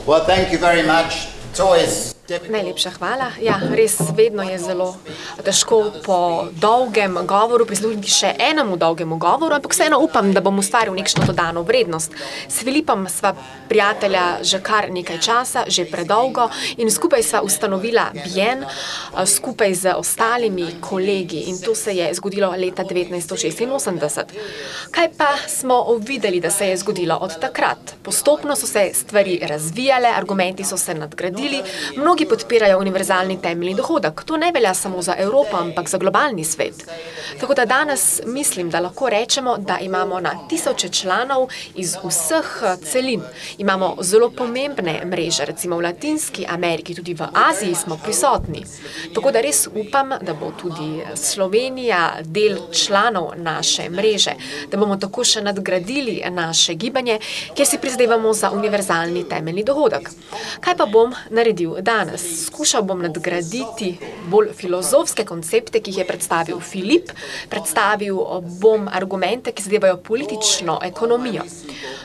Well, thank you very much. It's always Najlepša hvala. Ja, res vedno je zelo težko po dolgem govoru prisluhniti še enemu dolgemu govoru, ampak vseeno upam, da bom ustvaril nekšno dodano vrednost. S Filipom sva prijatelja že kar nekaj časa, že predolgo in skupaj sva ustanovila Bien, skupaj z ostalimi kolegi in to se je zgodilo leta 1986. Kaj pa smo videli, da se je zgodilo od takrat? Postopno so se stvari razvijale, argumenti so se nadgradili, mnogi podpirajo univerzalni temeljni dohodek. To ne velja samo za Evropo, ampak za globalni svet. Tako da danes mislim, da lahko rečemo, da imamo na tisoče članov iz vseh celin. Imamo zelo pomembne mreže, recimo v Latinski Ameriki, tudi v Aziji smo prisotni. Tako da res upam, da bo tudi Slovenija del članov naše mreže, da bomo tako še nadgradili naše gibanje, kjer si prizadevamo za univerzalni temeljni dohodek. Kaj pa bom naredil danes? Skušal bom nadgraditi bolj filozofske koncepte, ki jih je predstavil Filip, predstavil bom argumente, ki zadevajo politično ekonomijo.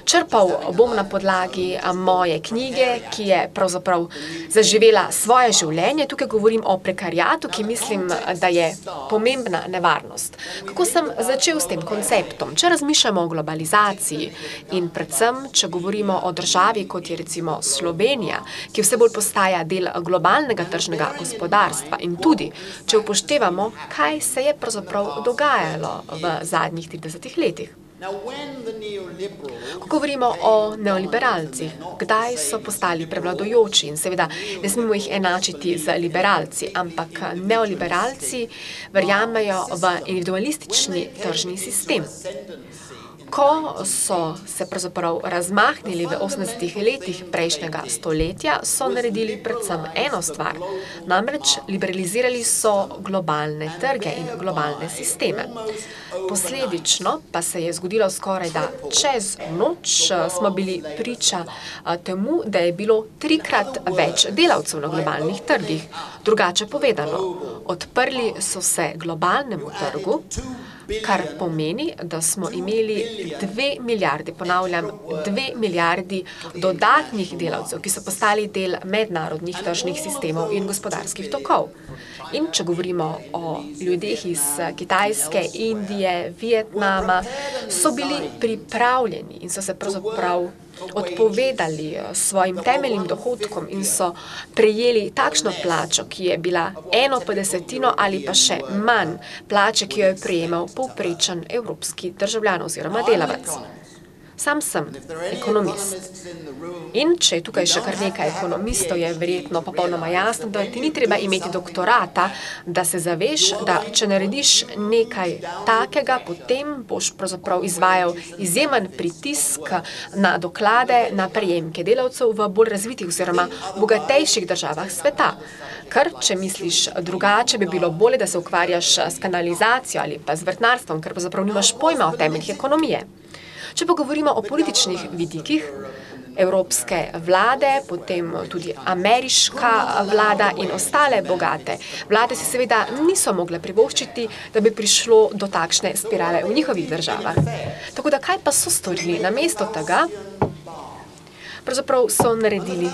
Črpal bom na podlagi moje knjige, ki je pravzaprav zaživela svoje življenje. Tukaj govorim o prekariatu, ki mislim, da je pomembna nevarnost. Kako sem začel s tem konceptom? Če razmišljamo o globalizaciji in predvsem, če govorimo o državi, kot je recimo Slovenija, ki vse bolj postaja del globalnega tržnega gospodarstva in tudi, če upoštevamo, kaj se je pravzaprav dogajalo v zadnjih 30 letih. Ko govorimo o neoliberalcih, kdaj so postali prevladujoči in seveda ne smemo jih enačiti z liberalci, ampak neoliberalci verjamejo v individualistični tržni sistem. Ko so se pravzaprav razmahnili v 80 letih prejšnjega stoletja, so naredili predvsem eno stvar. Namreč liberalizirali so globalne trge in globalne sisteme. Posledično pa se je zgodilo skoraj da čez noč smo bili priča temu, da je bilo 3-krat več delavcev na globalnih trgih. Drugače povedano, odprli so se globalnemu trgu, kar pomeni, da smo imeli 2 milijardi, ponavljam, 2 milijardi dodatnih delavcev, ki so postali del mednarodnih tržnih sistemov in gospodarskih tokov. In če govorimo o ljudeh iz Kitajske, Indije, Vietnama, so bili pripravljeni in so se pravzaprav odpovedali svojim temeljnim dohodkom in so prejeli takšno plačo, ki je bila 1/50 ali pa še manj plače, ki jo je prejemal povprečen evropski državljan oziroma delavec. Sam sem ekonomist. In če je tukaj še kar nekaj ekonomistov, je verjetno popolnoma jasno, da ti ni treba imeti doktorata, da se zaveš, da če narediš nekaj takega, potem boš pravzaprav izvajal izjemen pritisk na doklade, na prejemke delavcev v bolj razvitih oziroma bogatejših državah sveta. Ker, če misliš drugače, bi bilo bolje, da se ukvarjaš s kanalizacijo ali pa z vrtnarstvom, ker pravzaprav nimaš pojma o temeljih ekonomije. Če pa govorimo o političnih vidikih, evropske vlade, potem tudi ameriška vlada in ostale bogate vlade si seveda niso mogle privoščiti, da bi prišlo do takšne spirale v njihovih državah. Tako da kaj pa so storili namesto tega? Pravzaprav so naredili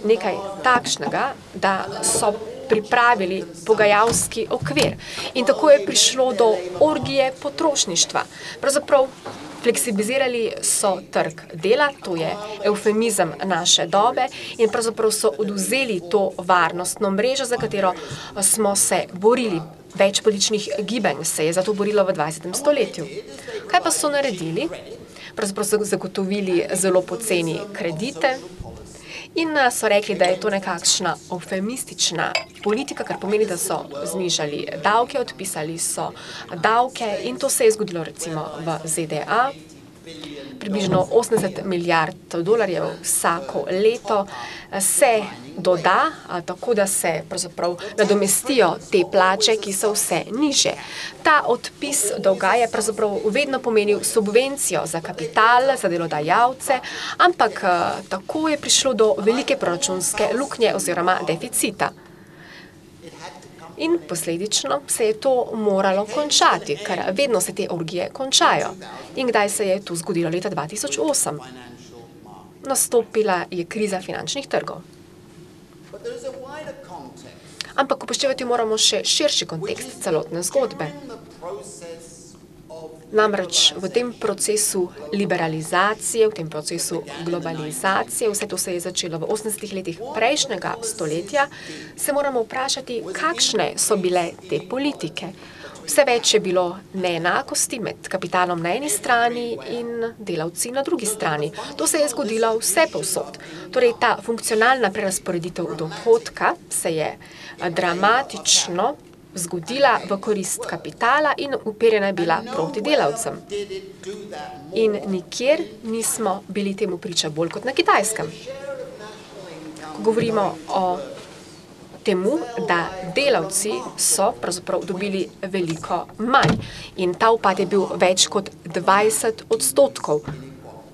nekaj takšnega, da so pripravili pogajalski okvir. In tako je prišlo do orgije potrošništva. Pravzaprav fleksibilizirali so trg dela, to je evfemizem naše dobe in pravzaprav so odvzeli to varnostno mrežo, za katero smo se borili. Več političnih gibanj se je zato borilo v 20. stoletju. Kaj pa so naredili? Pravzaprav so zagotovili zelo poceni kredite in so rekli, da je to nekakšna eufemistična politika, kar pomeni, da so znižali davke, odpisali so davke in to se je zgodilo recimo v ZDA. Približno 80 milijard dolarjev vsako leto se doda, tako da se pravzaprav nadomestijo te plače, ki so vse nižje. Ta odpis dolga je pravzaprav vedno pomenil subvencijo za kapital, za delodajalce, ampak tako je prišlo do velike proračunske luknje oziroma deficita. In posledično se je to moralo končati, ker vedno se te orgije končajo. In kdaj se je to zgodilo? Leta 2008. nastopila je kriza finančnih trgov. Ampak upoštevati moramo še širši kontekst celotne zgodbe. Namreč v tem procesu liberalizacije, v tem procesu globalizacije, vse to se je začelo v 80. letih prejšnjega stoletja, se moramo vprašati, kakšne so bile te politike. Vse več je bilo neenakosti med kapitalom na eni strani in delavci na drugi strani. To se je zgodilo vse povsod. Torej, ta funkcionalna prerazporeditev dohodka se je dramatično zgodila v korist kapitala in uperjena je bila proti delavcem. In nikjer nismo bili temu priča bolj kot na Kitajskem. Ko govorimo o temu, da delavci so pravzaprav dobili veliko manj in ta upad je bil več kot 20%,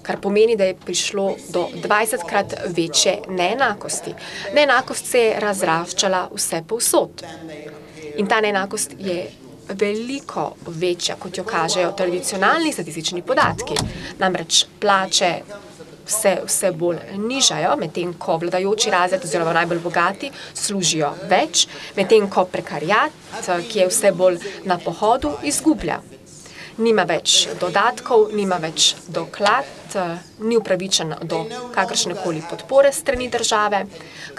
kar pomeni, da je prišlo do 20-krat večje neenakosti. Neenakost se je razraščala vse povsod. In ta neenakost je veliko večja, kot jo kažejo tradicionalni statistični podatki. Namreč plače vse bolj nižajo, medtem ko vladajoči razred oziroma najbolj bogati služijo več, medtem ko prekariat, ki je vse bolj na pohodu, izgublja. Nima več dodatkov, nima več doklad, ni upravičen do kakršnekoli podpore strani države,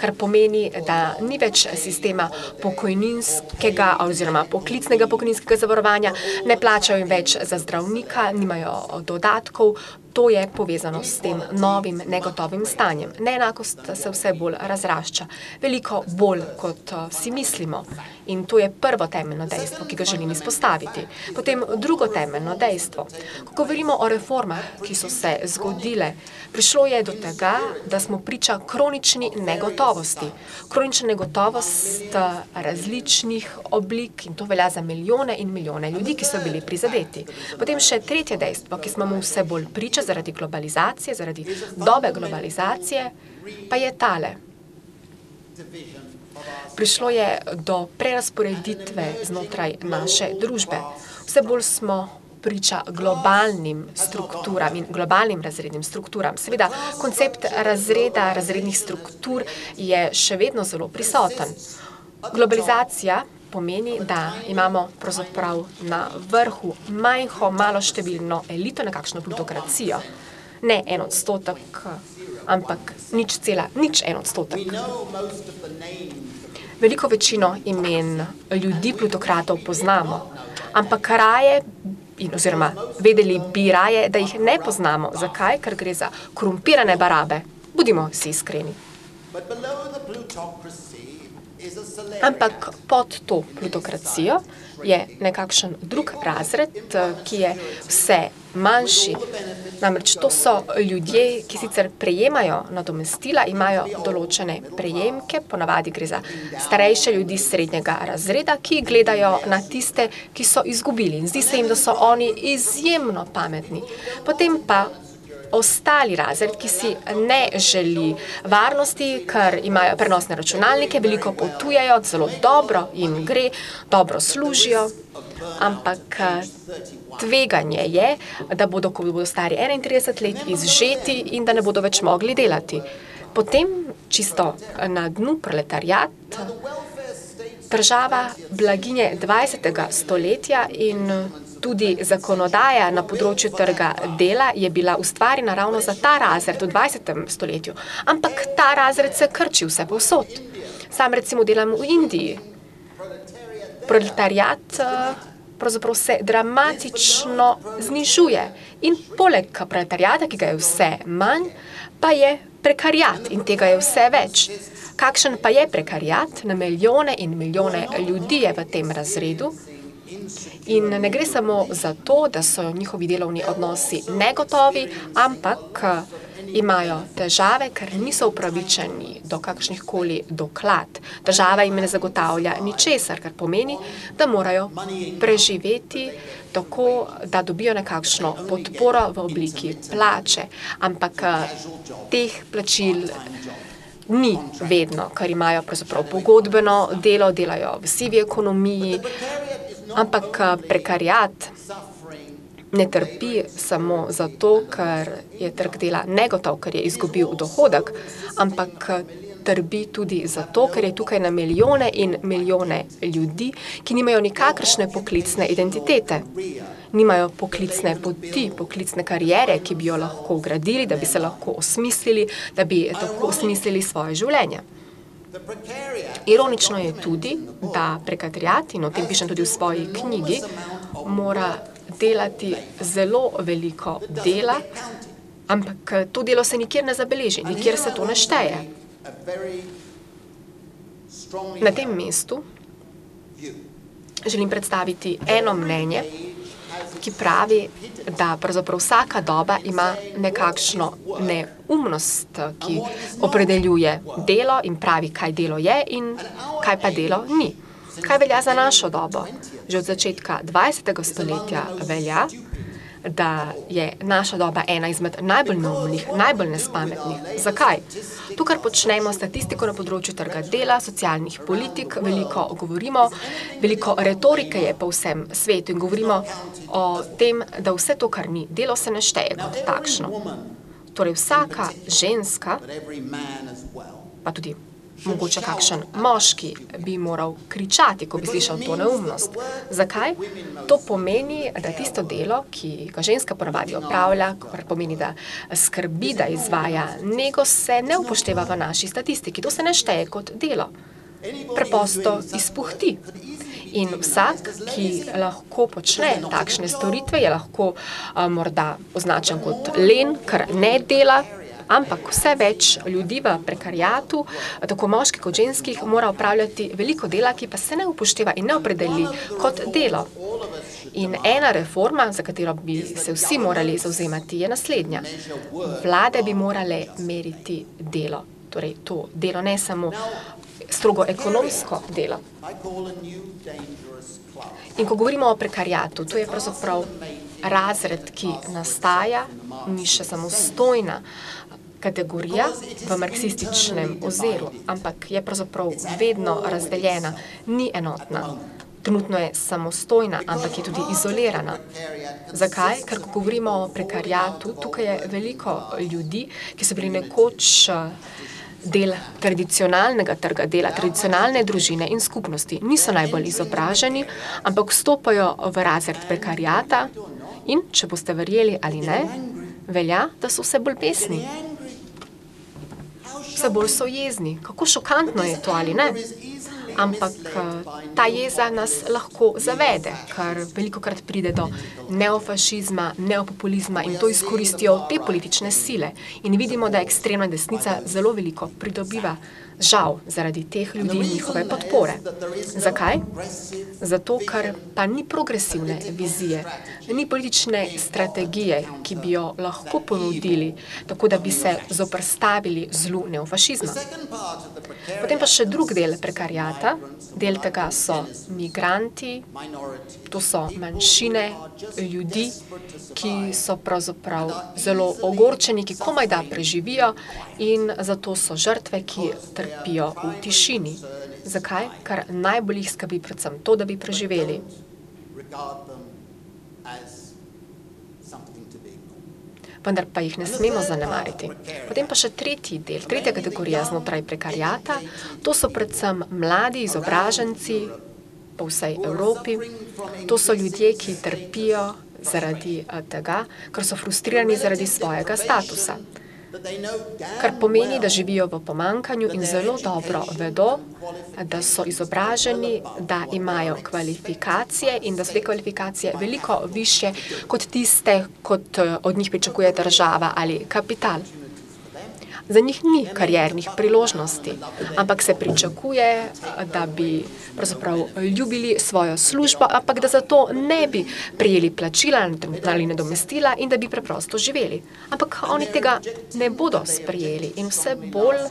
kar pomeni, da ni več sistema pokojninskega oziroma poklicnega pokojninskega zavarovanja, ne plačajo jim več za zdravnika, nimajo dodatkov. To je povezano s tem novim negotovim stanjem. Neenakost se vse bolj razrašča, veliko bolj, kot si mislimo. In to je prvo temeljno dejstvo, ki ga želim izpostaviti. Potem drugo temeljno dejstvo. Ko govorimo o reformah, ki so se zgodile, prišlo je do tega, da smo priča kronični negotovosti. Kronična negotovost različnih oblik in to velja za milijone in milijone ljudi, ki so bili prizadeti. Potem še tretje dejstvo, ki smo mu vse bolj priča zaradi globalizacije, zaradi dobe globalizacije, pa je tale. Prišlo je do prerazporeditve znotraj naše družbe. Vse bolj smo priča globalnim strukturam in globalnim razrednim strukturam. Seveda, koncept razreda, razrednih struktur je še vedno zelo prisoten. Globalizacija pomeni, da imamo pravzaprav na vrhu maloštevilno elito, nekakšno plutokracijo. Ne 1%, ampak 0,01%. Veliko večino imen ljudi plutokratov poznamo, ampak raje, oziroma vedeli bi raje, da jih ne poznamo. Zakaj? Ker gre za korumpirane barabe. Budimo si iskreni. Ampak pod to plutokracijo je nekakšen drug razred, ki je vse manjši. Namreč to so ljudje, ki sicer prejemajo nadomestila, imajo določene prejemke, ponavadi gre za starejše ljudi srednjega razreda, ki gledajo na tiste, ki so izgubili. In zdi se jim, da so oni izjemno pametni. Potem pa ostali razred, ki si ne želi varnosti, ker imajo prenosne računalnike, veliko potujejo, zelo dobro jim gre, dobro služijo, ampak tveganje je, da bodo, ko bodo stari 31 let, izžeti in da ne bodo več mogli delati. Potem, čisto na dnu proletariat, država blaginje 20. stoletja in tudi zakonodaja na področju trga dela je bila ustvarjena ravno za ta razred v 20. stoletju. Ampak ta razred se krči vse povsod. Sam recimo delam v Indiji. Proletariat pravzaprav se dramatično znižuje. In poleg proletariata, ki ga je vse manj, pa je prekariat in tega je vse več. Kakšen pa je prekariat? Na milijone in milijone ljudi je v tem razredu. In ne gre samo za to, da so njihovi delovni odnosi negotovi, ampak imajo težave, ker niso upravičeni do kakšnihkoli doklad. Država jim ne zagotavlja ničesar, kar pomeni, da morajo preživeti tako, da dobijo nekakšno podporo v obliki plače. Ampak teh plačil ni vedno, ker imajo pravzaprav pogodbeno delo, delajo v sivi ekonomiji. Ampak prekariat ne trpi samo zato, ker je trg dela negotov, ker je izgubil dohodek, ampak trpi tudi zato, ker je tukaj na milijone in milijone ljudi, ki nimajo nikakršne poklicne identitete. Nimajo poklicne poti, poklicne kariere, ki bi jo lahko gradili, da bi se lahko osmislili, da bi tako osmislili svoje življenje. Ironično je tudi, da prekariat, in o tem pišem tudi v svoji knjigi, mora delati zelo veliko dela, ampak to delo se nikjer ne zabeleži, nikjer se to ne šteje. Na tem mestu želim predstaviti eno mnenje, ki pravi, da pravzaprav vsaka doba ima nekakšno neumnost, ki opredeljuje delo in pravi, kaj delo je in kaj pa delo ni. Kaj velja za našo dobo? Že od začetka 20. stoletja velja, da je naša doba ena izmed najbolj neumnih, najbolj nespametnih. Zakaj? To, kar počnemo, statistiko na področju trga dela, socialnih politik, veliko govorimo, veliko retorike je po vsem svetu in govorimo o tem, da vse to, kar ni delo, se ne šteje kot takšno. Torej vsaka ženska, pa tudi mogoče kakšen moški bi moral kričati, ko bi slišal to neumnost. Zakaj? To pomeni, da tisto delo, ki ga ženska ponavadi opravlja, kar pomeni, da skrbi, da izvaja nego, se ne upošteva v naši statistiki. To se ne šteje kot delo. Preprosto izpuhti. In vsak, ki lahko počne takšne storitve, je lahko morda označen kot len, ker ne dela, ampak vse več ljudi v prekariatu, tako moških kot ženskih, mora opravljati veliko dela, ki pa se ne upošteva in ne opredeli kot delo. In ena reforma, za katero bi se vsi morali zavzemati, je naslednja. Vlade bi morale meriti delo. Torej to delo, ne samo strogo ekonomsko delo. In ko govorimo o prekariatu, to je pravzaprav razred, ki nastaja, ni še samostojna kategorija v marksističnem oziru, ampak je pravzaprav vedno razdeljena, ni enotna. Trenutno je samostojna, ampak je tudi izolirana. Zakaj? Ker ko govorimo o prekariatu, tukaj je veliko ljudi, ki so bili nekoč del tradicionalnega trga dela, tradicionalne družine in skupnosti. Niso najbolj izobraženi, ampak vstopajo v razred prekariata in, če boste verjeli ali ne, velja, da so vse bolj besni. Vse bolj so jezni. Kako šokantno je to, ali ne? Ampak ta jeza nas lahko zavede, ker velikokrat pride do neofašizma, neopopulizma in to izkoristijo te politične sile. In vidimo, da ekstremna desnica zelo veliko pridobiva, žal, zaradi teh ljudi in njihove podpore. Zakaj? Zato, ker pa ni progresivne vizije, ni politične strategije, ki bi jo lahko ponudili, tako da bi se zoperstavili zlu neofašizma. Potem pa še drug del prekariata, del tega so migranti, to so manjšine ljudi, ki so pravzaprav zelo ogorčeni, ki komaj da preživijo in zato so žrtve, ki trpijo v tišini. Zakaj? Ker najbolj jih skrbi predvsem to, da bi preživeli. Vendar pa jih ne smemo zanemariti. Potem pa še tretji del, tretja kategorija znotraj prekariata, to so predvsem mladi izobraženci po vsej Evropi. To so ljudje, ki trpijo zaradi tega, ker so frustrirani zaradi svojega statusa. Kar pomeni, da živijo v pomanjkanju in zelo dobro vedo, da so izobraženi, da imajo kvalifikacije in da so te kvalifikacije veliko višje kot tiste, kot od njih pričakuje država ali kapital. Za njih ni kariernih priložnosti, ampak se pričakuje, da bi pravzaprav ljubili svojo službo, ampak da za to ne bi prejeli plačila ali nadomestila in da bi preprosto živeli. Ampak oni tega ne bodo sprejeli in vse bolj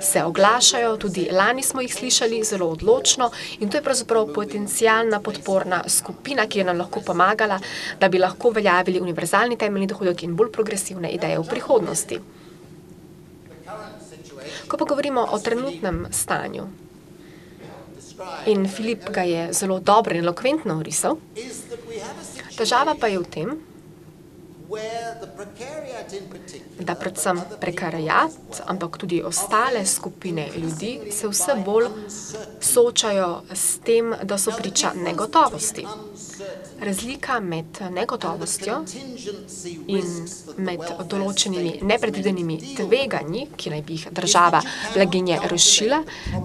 se oglašajo, tudi lani smo jih slišali zelo odločno in to je pravzaprav potencialna podporna skupina, ki je nam lahko pomagala, da bi lahko veljavili univerzalni temeljni dohodek in bolj progresivne ideje v prihodnosti. Ko pa govorimo o trenutnem stanju, in Filip ga je zelo dobro in elokventno orisal, težava pa je v tem, da predvsem prekariat, ampak tudi ostale skupine ljudi se vse bolj soočajo s tem, da so priča negotovosti. Razlika med negotovostjo in med določenimi nepredvidenimi tveganji, ki naj bi jih država blaginje rešila,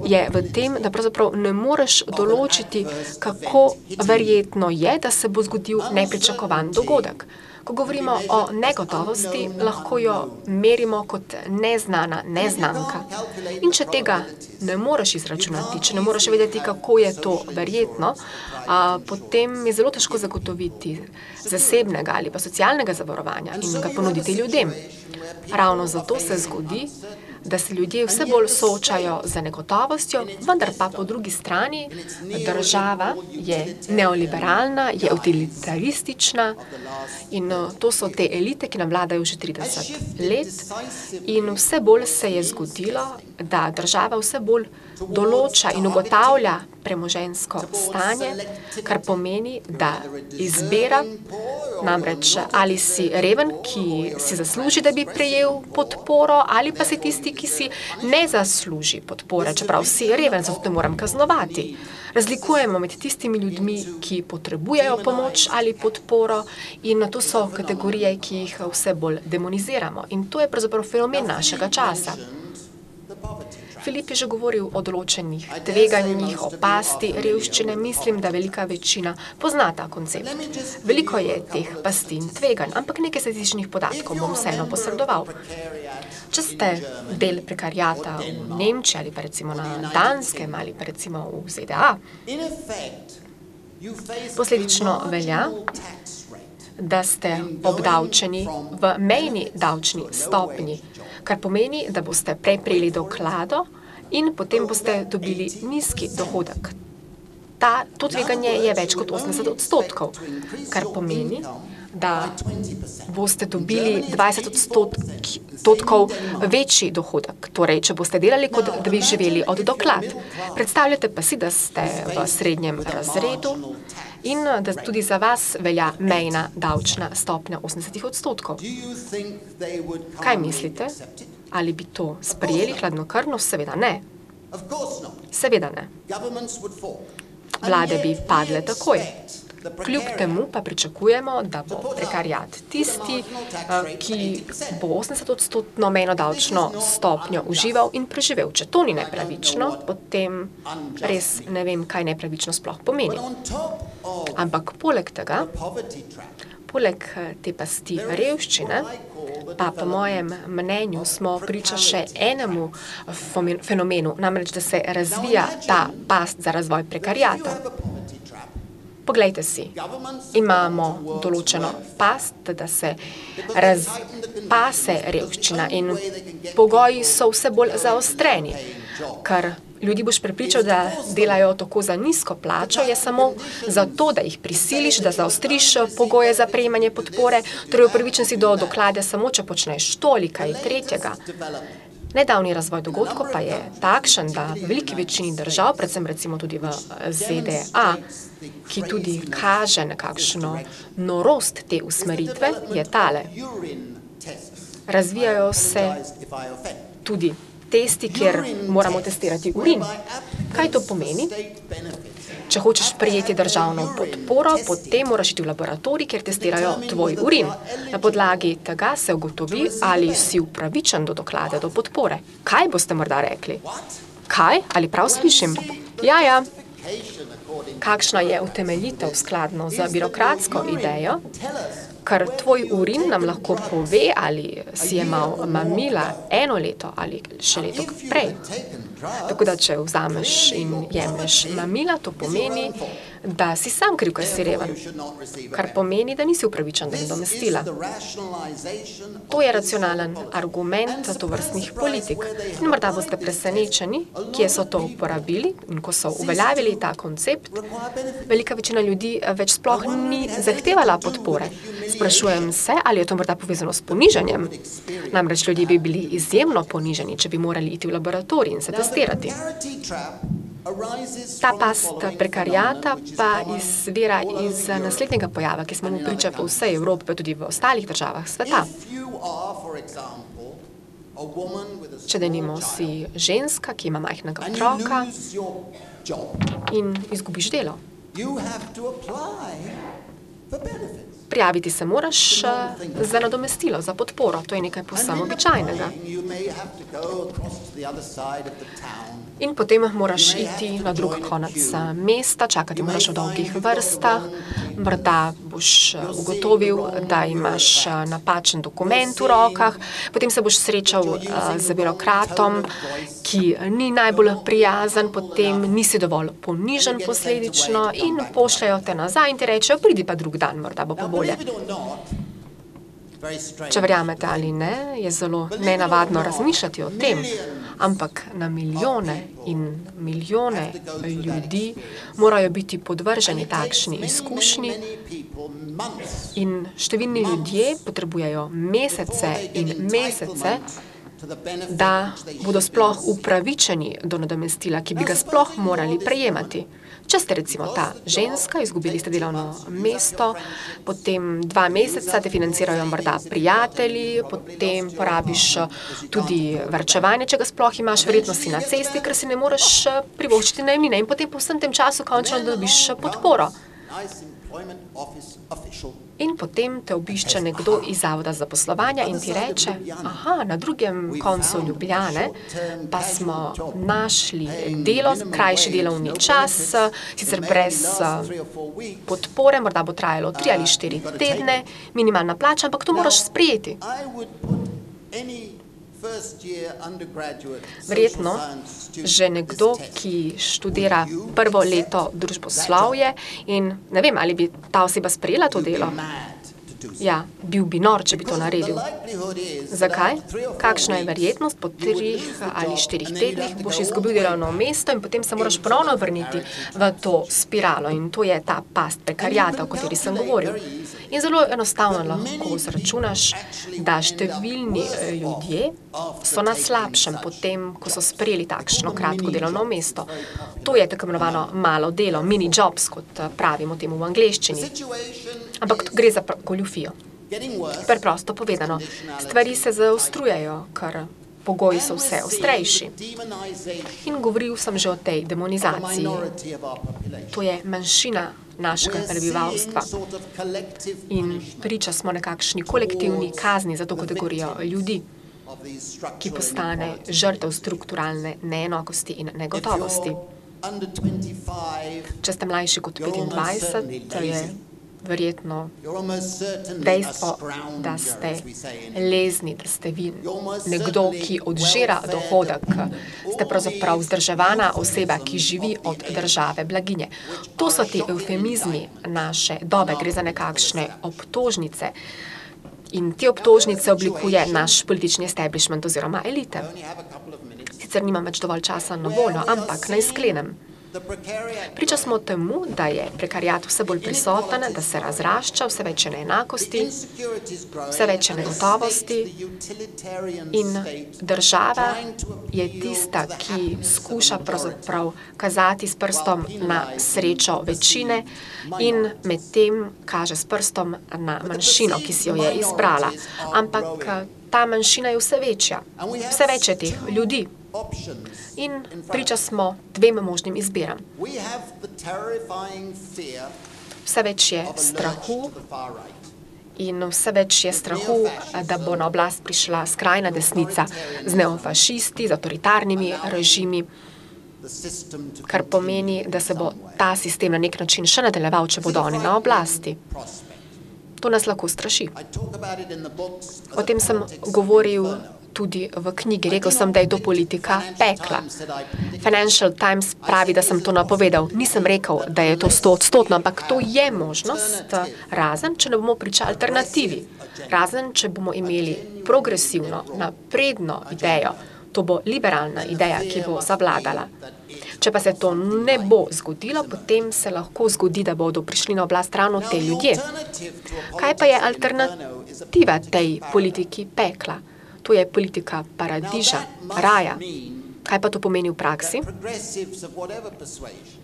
je v tem, da pravzaprav ne moreš določiti, kako verjetno je, da se bo zgodil nepričakovan dogodek. Ko govorimo o negotovosti, lahko jo merimo kot neznana neznanka. In če tega ne moreš izračunati, če ne moreš vedeti, kako je to verjetno, potem je zelo težko zagotoviti zasebnega ali pa socialnega zavarovanja in ga ponuditi ljudem. Ravno zato se zgodi, da se ljudje vse bolj soočajo z negotovostjo, vendar pa po drugi strani država je neoliberalna, je utilitaristična in to so te elite, ki nam vladajo že 30 let in vse bolj se je zgodilo, da država vse bolj določa in ugotavlja premoženjsko stanje, kar pomeni, da izbira, namreč ali si reven, ki si zasluži, da bi prejel podporo, ali pa si tisti, ki si ne zasluži podpore, čeprav si reven, zato te moram kaznovati. Razlikujemo med tistimi ljudmi, ki potrebujejo pomoč ali podporo in to so kategorije, ki jih vse bolj demoniziramo. In to je pravzaprav fenomen našega časa. Filip je že govoril o določenih tveganjih, o pasti, revščine. Mislim, da velika večina pozna ta koncept. Veliko je teh pasti in tveganj, ampak nekaj statističnih podatkov bom vseeno posredoval. Če ste del prekariata v Nemčiji ali pa recimo na Danskem ali pa recimo v ZDA, posledično velja, da ste obdavčeni v mejni davčni stopnji, kar pomeni, da boste prej prejeli doklado in potem boste dobili nizki dohodek. To tveganje je več kot 80%, kar pomeni, da boste dobili 20% večji dohodek. Torej, če boste delali, kot da bi živeli od doklad. Predstavljate pa si, da ste v srednjem razredu in da tudi za vas velja mejna davčna stopnja 80%. Kaj mislite? Ali bi to sprejeli hladnokrvno? Seveda ne. Seveda ne. Vlade bi padle takoj. Kljub temu pa pričakujemo, da bo prekariat tisti, ki bo 80% mejno davčno stopnjo užival in preživel. Če to ni nepravično, potem res ne vem, kaj nepravično sploh pomeni. Ampak poleg tega, poleg te pasti revščine, pa po mojem mnenju smo priča še enemu fenomenu, namreč, da se razvija ta past za razvoj prekariata. Poglejte si, imamo določeno past, da se razpase revščina in pogoji so vse bolj zaostreni, kar ljudi boš prepričal, da delajo tako za nizko plačo, je samo zato, da jih prisiliš, da zaostriš pogoje za prejemanje podpore, torej upravičen si do doklade samo, če počneš to ali kaj tretjega. Nedavni razvoj dogodkov pa je takšen, da v veliki večini držav, predvsem recimo tudi v ZDA, ki tudi kaže nekakšno norost te usmeritve, je tale. Razvijajo se tudi testi, kjer moramo testirati urin. Kaj to pomeni? Če hočeš prejeti državno podporo, potem moraš iti v laboratorij, kjer testirajo tvoj urin. Na podlagi tega se ugotovi, ali si upravičen do doklade, do podpore. Kaj boste morda rekli? Kaj? Ali prav slišim? Ja. Kakšna je utemeljitev skladno z birokratsko idejo? Ker tvoj urin nam lahko pove, ali si jemal mamila 1 leto ali še leto prej. Tako da, če vzameš in jemlješ mamila, to pomeni, da si sam kriv, ker si reven. Kar pomeni, da nisi upravičen do nadomestila. To je racionalen argument tovrstnih politik. In morda boste presenečeni, kje so to uporabili in ko so uveljavili ta koncept, velika večina ljudi več sploh ni zahtevala podpore. Sprašujem se, ali je to morda povezano s ponižanjem. Namreč ljudje bi bili izjemno ponižani, če bi morali iti v laboratorij in se testirati. Ta past prekarijata pa izvira iz naslednjega pojava, ki smo mu priča po vsej Evropi, pa tudi v ostalih državah sveta. Če denimo si ženska, ki ima majhnega otroka in izgubiš delo. Prijaviti se moraš za nadomestilo, za podporo. To je nekaj povsem običajnega. In potem moraš iti na drug konec mesta, čakati moraš v dolgih vrstah, morda boš ugotovil, da imaš napačen dokument v rokah, potem se boš srečal z birokratom, ki ni najbolj prijazen, potem nisi dovolj ponižen posledično in pošljajo te nazaj in ti rečejo, pridi pa drug dan, morda bo pa bolje. Če verjamete ali ne, je zelo nenavadno razmišljati o tem, ampak na milijone in milijone ljudi morajo biti podvrženi takšni izkušnji in številni ljudje potrebujejo mesece in mesece, da bodo sploh upravičeni do nadomestila, ki bi ga sploh morali prejemati. Če ste recimo ta ženska, izgubili ste delovno mesto, potem 2 meseca te financirajo morda prijatelji, potem porabiš tudi varčevanje, če ga sploh imaš, verjetno si na cesti, ker si ne moreš privoščiti najemnine in potem po vsem tem času končno dobiš podporo. In potem te obišče nekdo iz Zavoda za zaposlovanje in ti reče, aha, na drugem koncu Ljubljane pa smo našli delo, krajši delovni čas, sicer brez podpore, morda bo trajalo 3 ali 4 tedne, minimalna plača, ampak to moraš sprejeti. Verjetno že nekdo, ki študira prvo leto družboslovje in ne vem, ali bi ta oseba sprejela to delo. Ja, bil bi nor, če bi to naredil. Zakaj? Kakšna je verjetnost? Po 3 ali 4 tednih boš izgubil delovno mesto in potem se moraš ponovno vrniti v to spiralo in to je ta past prekarijata, o kateri sem govoril. In zelo enostavno lahko zračunaš, da številni ljudje so na slabšem potem, ko so sprejeli takšno kratko delovno mesto. To je tako imenovano malo delo, mini jobs, kot pravimo temu v angleščini. Ampak gre za goljufijo. Preprosto povedano, stvari se zaostrujejo, ker pogoji so vse ostrejši. In govoril sem že o tej demonizaciji. To je manjšina našega prebivalstva. In priča smo nekakšni kolektivni kazni za to kategorijo ljudi, ki postane žrtev strukturalne neenakosti in negotovosti. Če ste mlajši kot 25, to je verjetno dejstvo, da ste lezni, da ste vi nekdo, ki odžira dohodek, ste pravzaprav vzdrževana oseba, ki živi od države blaginje. To so ti eufemizmi naše dobe, gre za nekakšne obtožnice. In te obtožnice oblikuje naš politični establishment oziroma elite. Sicer nimam več dovolj časa na voljo, ampak naj sklenem. Priča smo temu, da je prekarijat vse bolj prisoten, da se razrašča, vse več je neenakosti, vse več je negotovosti in država je tista, ki skuša pravzaprav kazati s prstom na srečo večine in medtem kaže s prstom na manjšino, ki si jo je izbrala. Ampak ta manjšina je vse večja, vse več je teh ljudi. In priča smo 2 možnim izbiram. Vse več je strahu in vse več je strahu, da bo na oblast prišla skrajna desnica z neofašisti, z avtoritarnimi režimi, kar pomeni, da se bo ta sistem na nek način še nadaljeval, če bodo oni na oblasti. To nas lahko straši. O tem sem govoril tudi v knjigi. Rekel sem, da je to politika pekla. Financial Times pravi, da sem to napovedal. Nisem rekel, da je to 100%, ampak to je možnost, razen, če ne bomo pričali alternativi. Razen, če bomo imeli progresivno, napredno idejo. To bo liberalna ideja, ki bo zavladala. Če pa se to ne bo zgodilo, potem se lahko zgodi, da bodo prišli na oblast ravno te ljudje. Kaj pa je alternativa tej politiki pekla? To je politika paradiža, raja. Kaj pa to pomeni v praksi? progressives of whatever persuasion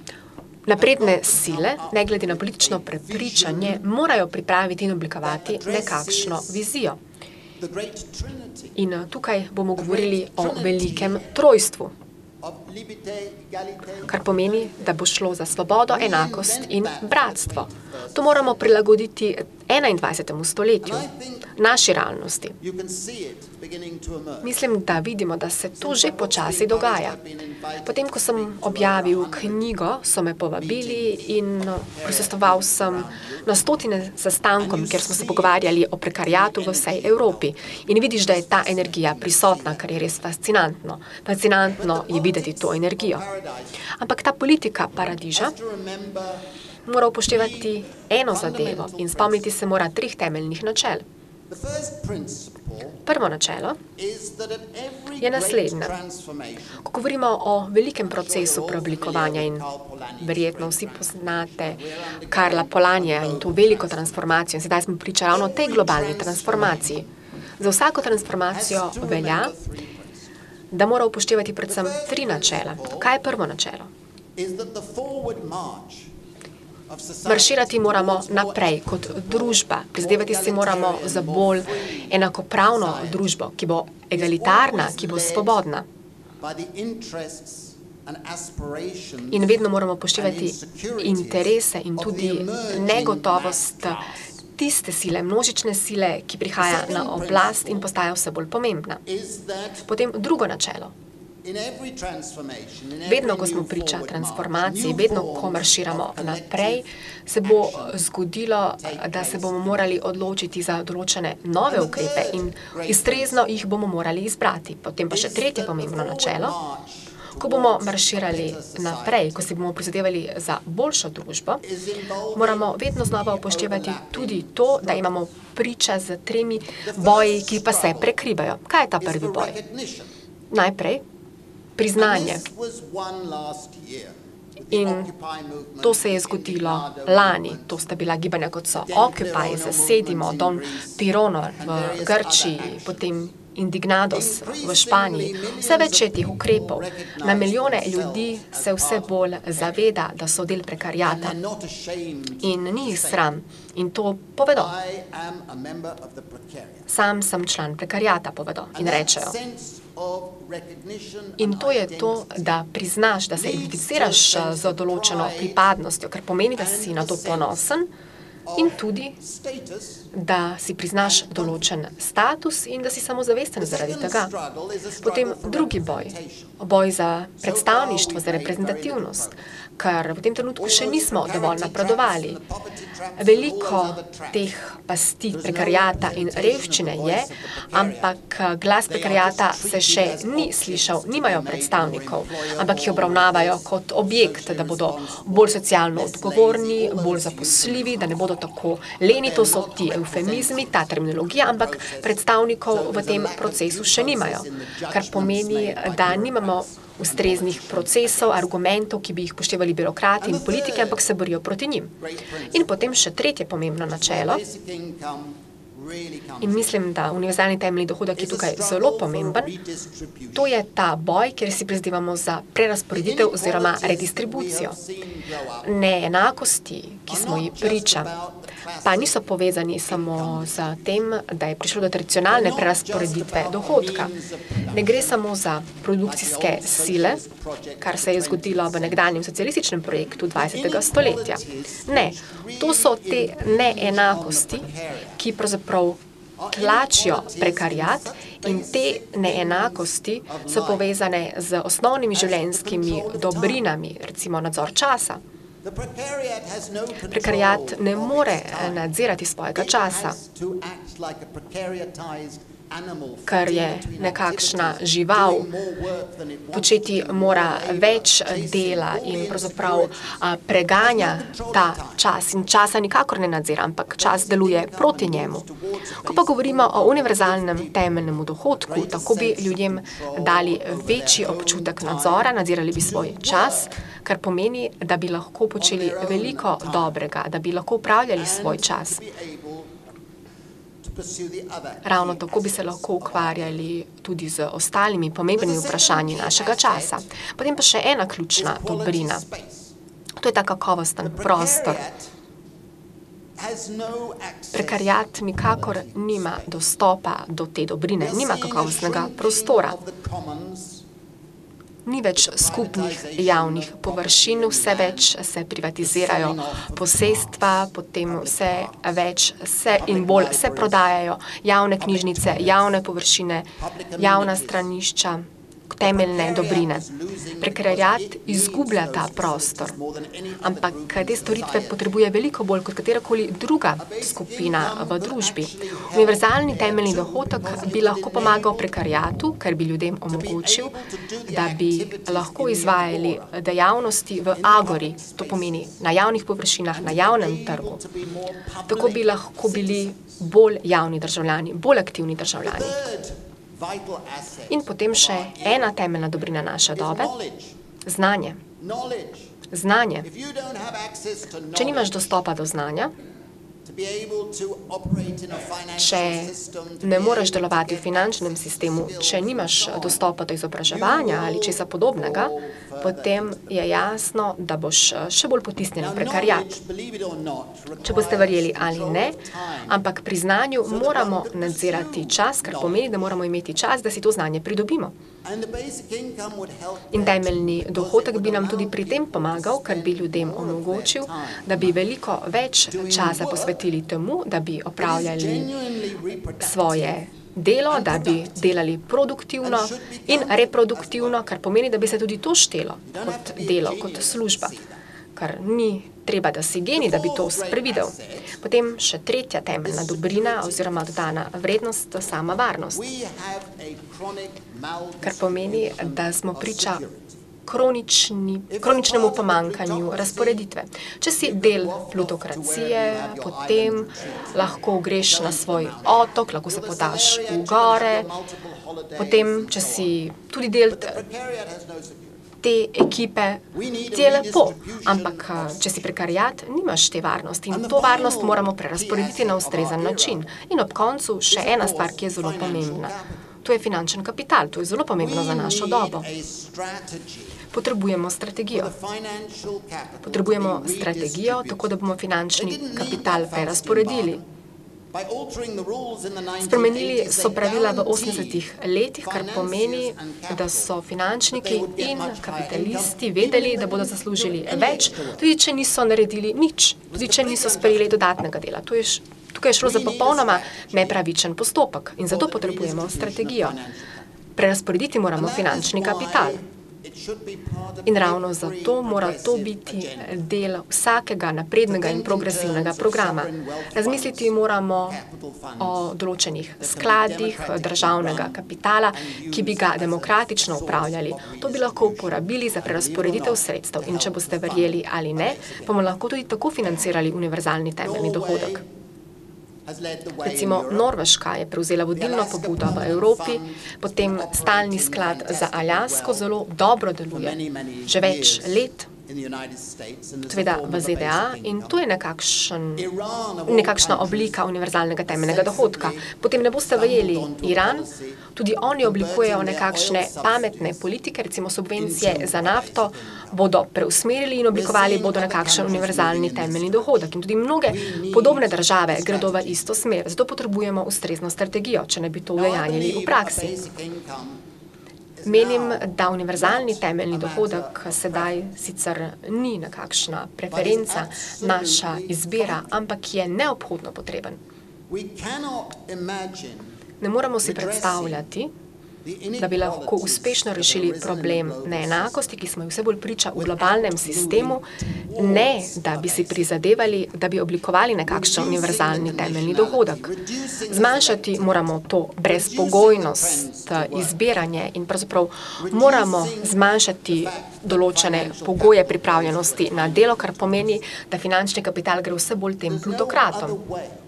Napredne sile, ne glede na politično prepričanje, morajo pripraviti in oblikovati nekakšno vizijo. the great trinity In tukaj bomo govorili o velikem trojstvu, of liberté, égalité, kar pomeni, da bo šlo za svobodo, enakost in bratstvo. To moramo prilagoditi 21. stoletju, naši realnosti. you can see it beginning to emerge. Mislim, da vidimo, da se to že počasi dogaja. Potem, ko sem objavil knjigo, so me povabili in prisostvoval sem na stotine sestankom, kjer smo se pogovarjali o prekariatu v vsej Evropi. In vidiš, da je ta energija prisotna, kar je res fascinantno. Fascinantno je videti to energijo. Ampak ta politika paradiža To remember mora upoštevati eno zadevo in spomniti se mora 3 temeljnih načel. the first principle Prvo načelo, is that at every je great naslednje. transformation Ko govorimo o velikem procesu preoblikovanja in verjetno vsi poznate Karla Polanija in to veliko transformacijo, in sedaj smo priča ravno o tej globalni transformaciji. Za vsako transformacijo velja, da mora upoštevati predvsem 3 načela. Kaj je prvo načelo? is that the forward march of society Marširati moramo naprej kot družba, prizadevati si moramo za bolj enakopravno družbo, ki bo egalitarna, ki bo svobodna. by the interests and aspirations In vedno moramo upoštevati interese in tudi negotovost tiste sile, množične sile, ki prihaja na oblast in postaja vse bolj pomembna. is that Potem drugo načelo. in every transformation, in every Vedno, ko smo new priča forward transformaciji, march, vedno, new ko forms marširamo of naprej, collective se bo action zgodilo, da se bomo morali odločiti za določene nove ukrepe in ustrezno jih bomo morali izbrati. Potem pa še tretje pomembno načelo. Ko bomo marširali naprej, ko si bomo prizadevali za boljšo družbo, moramo vedno znova upoštevati tudi to, da imamo priča z 3 boji, ki pa se prekrivajo. Kaj je ta prvi boj? Najprej priznanje. In to se je zgodilo lani. To sta bila gibanja, kot so Occupy, Zasedimo, Don Pirono v Grčiji, potem Indignados v Španiji. Vse več je teh ukrepov. Na milijone ljudi se vse bolj zaveda, da so del prekariata. In ni jih sram. In to povedo. Sam sem član prekariata, povedo. In rečejo. In to je to, da priznaš, da se identificiraš z določeno pripadnostjo, kar pomeni, da si na to ponosen in tudi, da si priznaš določen status in da si samozavesten zaradi tega. Potem drugi boj, boj za predstavništvo, za reprezentativnost, ker v tem trenutku še nismo dovolj napredovali. Veliko teh pasti prekariata in revščine je, ampak glas prekariata se še ni slišal, nimajo predstavnikov, ampak jih obravnavajo kot objekt, da bodo bolj socialno odgovorni, bolj zaposljivi, da ne bodo tako leni, to so ti eufemizmi, ta terminologija, ampak predstavnikov v tem procesu še nimajo, kar pomeni, da nimamo ustreznih procesov, argumentov, ki bi jih poštevali birokrati in politike, ampak se borijo proti njim. In potem še tretje pomembno načelo, in mislim, da univerzalni temeljni dohodek je tukaj zelo pomemben, to je ta boj, kjer si prizadevamo za prerazporeditev oziroma redistribucijo. Neenakosti, ki smo ji priča, pa niso povezani samo z tem, da je prišlo do tradicionalne prerazporeditve dohodka. Ne gre samo za produkcijske sile, kar se je zgodilo v nekdanjem socialističnem projektu 20. stoletja. Ne, to so te neenakosti, ki pravzaprav tlačijo prekariat in te neenakosti so povezane z osnovnimi življenjskimi dobrinami, recimo nadzor časa. Prekariat ne more nadzirati svojega časa, ker je nekakšna žival, početi mora več dela in pravzaprav preganja ta čas in časa nikakor ne nadzira, ampak čas deluje proti njemu. Ko pa govorimo o univerzalnem temeljnemu dohodku, tako bi ljudem dali večji občutek nadzora, nadzirali bi svoj čas, kar pomeni, da bi lahko počeli veliko dobrega, da bi lahko upravljali svoj čas. Ravno tako bi se lahko ukvarjali tudi z ostalimi pomembnimi vprašanji našega časa. Potem pa še ena ključna dobrina. To je ta kakovosten prostor. Prekariat nikakor nima dostopa do te dobrine, nima kakovostnega prostora. Ni več skupnih javnih površin, vse več se privatizirajo posestva, potem vse več in bolj se prodajajo javne knjižnice, javne površine, javna stranišča, temeljne dobrine. Prekariat izgublja ta prostor, ampak te storitve potrebuje veliko bolj kot katerakoli druga skupina v družbi. Univerzalni temeljni dohodek bi lahko pomagal prekariatu, ker bi ljudem omogočil, da bi lahko izvajali dejavnosti v agori, to pomeni na javnih površinah, na javnem trgu. Tako bi lahko bili bolj javni državljani, bolj aktivni državljani. In potem še ena temeljna dobrina naše dobe, znanje. Znanje. Če nimaš dostopa do znanja, če ne moreš delovati v finančnem sistemu, če nimaš dostopa do izobraževanja ali česa podobnega, potem je jasno, da boš še bolj potisnjen v prekariat. Če boste verjeli ali ne, ampak pri znanju moramo nadzirati čas, kar pomeni, da moramo imeti čas, da si to znanje pridobimo. In temeljni dohodek bi nam tudi pri tem pomagal, ker bi ljudem omogočil, da bi veliko več časa posvetili temu, da bi opravljali svoje delo, da bi delali produktivno in reproduktivno, kar pomeni, da bi se tudi to štelo kot delo, kot služba. Kar ni treba, da si genij, da bi to sprevidel. Potem še tretja temeljna dobrina oziroma dodana vrednost, sama varnost. Kar pomeni, da smo priča kroničnemu pomanjkanju razporeditve. Če si del plutokracije, potem lahko greš na svoj otok, lahko se podaš v gore, potem, če si tudi del te ekipe, ti je lepo, ampak če si prekariat, nimaš te varnosti in to varnost moramo prerazporediti na ustrezen način. In ob koncu še ena stvar, ki je zelo pomembna. To je finančen kapital, to je zelo pomembno za našo dobo. Potrebujemo strategijo. Potrebujemo strategijo, tako da bomo finančni kapital prerazporedili. Spremenili so pravila v 80-ih letih, kar pomeni, da so finančniki in kapitalisti vedeli, da bodo zaslužili več, tudi če niso naredili nič, tudi če niso sprejeli dodatnega dela. Tukaj je šlo za popolnoma nepravičen postopek in zato potrebujemo strategijo. Prerazporediti moramo finančni kapital. In ravno zato mora to biti del vsakega naprednega in progresivnega programa. Razmisliti moramo o določenih skladih državnega kapitala, ki bi ga demokratično upravljali. To bi lahko uporabili za prerazporeditev sredstev. In če boste verjeli ali ne, bomo lahko tudi tako financirali univerzalni temeljni dohodek. Recimo Norveška je prevzela vodilno pobudo v Evropi, potem stalni sklad za Aljasko zelo dobro deluje, že več let, seveda v ZDA, in to je nekakšna oblika univerzalnega temeljnega dohodka. Potem ne boste verjeli, Iran, tudi oni oblikujejo nekakšne pametne politike, recimo subvencije za nafto, bodo preusmerili in oblikovali bodo nekakšen univerzalni temeljni dohodek. In tudi mnoge podobne države gredo v isto smer, zato potrebujemo ustrezno strategijo, če ne bi to udejanjili v praksi. Menim, da univerzalni temeljni dohodek sedaj sicer ni nekakšna preferenca, naša izbira, ampak je neobhodno potreben. Ne moremo si predstavljati, da bi lahko uspešno rešili problem neenakosti, ki smo jo vse bolj priča v globalnem sistemu, ne da bi si prizadevali, da bi oblikovali nekakšen univerzalni temeljni dohodek. Zmanjšati moramo to brezpogojnost, izbiranje in pravzaprav moramo zmanjšati določene pogoje pripravljenosti na delo, kar pomeni, da finančni kapital gre vse bolj tem plutokratom.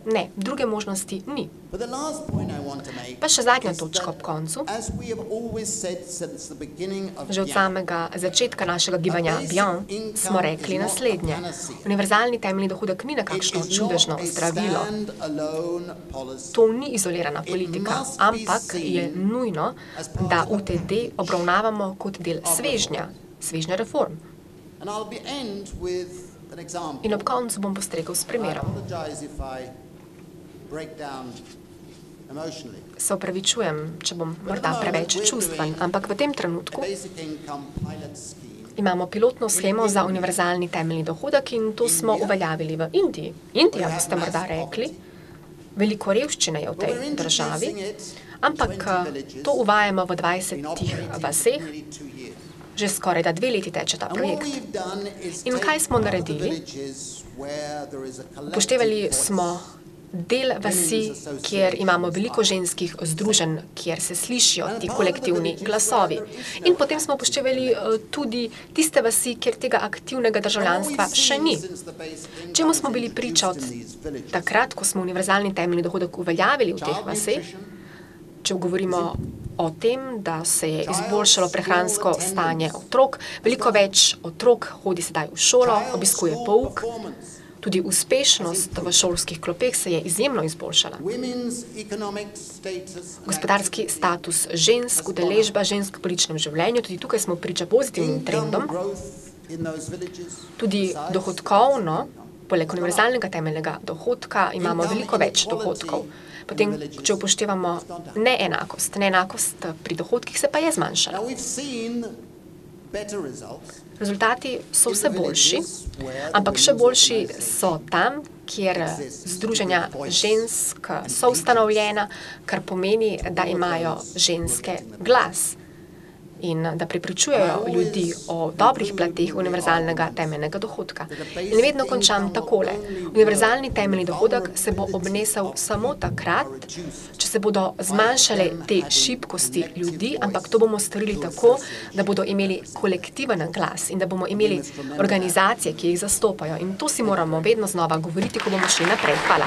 Ne, druge možnosti ni. But the last point I want to make Pa še zadnja is točka that, ob koncu. as we have always said since the beginning of Že od Beyond, samega začetka našega gibanja Beyond smo rekli naslednje. Univerzalni temeljni dohodek ni nekakšno it is čudežno not a zdravilo. stand-alone policy. To ni izolirana politika, must be ampak seen je nujno, as part da of UTD obravnavamo kot del svežnja reform. And I'll end with an example. In ob koncu bom postregel s I primerom. apologize if I break down emotionally. Se opravičujem, če bom morda preveč čustven, ampak v tem The trenutku basic income pilot scheme imamo pilotno shemo za univerzalni temeljni dohodek in to smo uveljavili v Indiji. Indija, boste morda rekli, veliko revščine je v tej državi, ampak to uvajamo v 20 vaseh, nearly 2 years. že skoraj da 2 leti teče ta And what projekt. we've done is In kaj take smo all the naredili? villages where there is a collective Upoštevali voice. smo del vasi, kjer imamo veliko ženskih združenj, kjer se slišijo ti kolektivni glasovi. In potem smo upoštevali tudi tiste vasi, kjer tega aktivnega državljanstva še ni. Čemu smo bili priča od takrat, ko smo univerzalni temeljni dohodek uveljavili v teh vaseh? Če govorimo o tem, da se je izboljšalo prehransko stanje otrok, veliko več otrok hodi sedaj v šolo, obiskuje pouk, tudi uspešnost v šolskih klopeh se je izjemno izboljšala. Gospodarski status žensk, udeležba žensk v političnem življenju, tudi tukaj smo priča pozitivnim trendom, tudi dohodkovno, poleg univerzalnega temeljnega dohodka imamo veliko več dohodkov. Potem, če upoštevamo neenakost pri dohodkih se pa je zmanjšala. Rezultati so vse boljši, ampak še boljši so tam, kjer združenja žensk so ustanovljena, kar pomeni, da imajo ženske glas in da prepričujejo ljudi o dobrih plateh univerzalnega temeljnega dohodka. In vedno končam takole. Univerzalni temeljni dohodek se bo obnesel samo takrat, če se bodo zmanjšale te šibkosti ljudi, ampak to bomo storili tako, da bodo imeli kolektiven glas in da bomo imeli organizacije, ki jih zastopajo. In to si moramo vedno znova govoriti, ko bomo šli naprej. Hvala.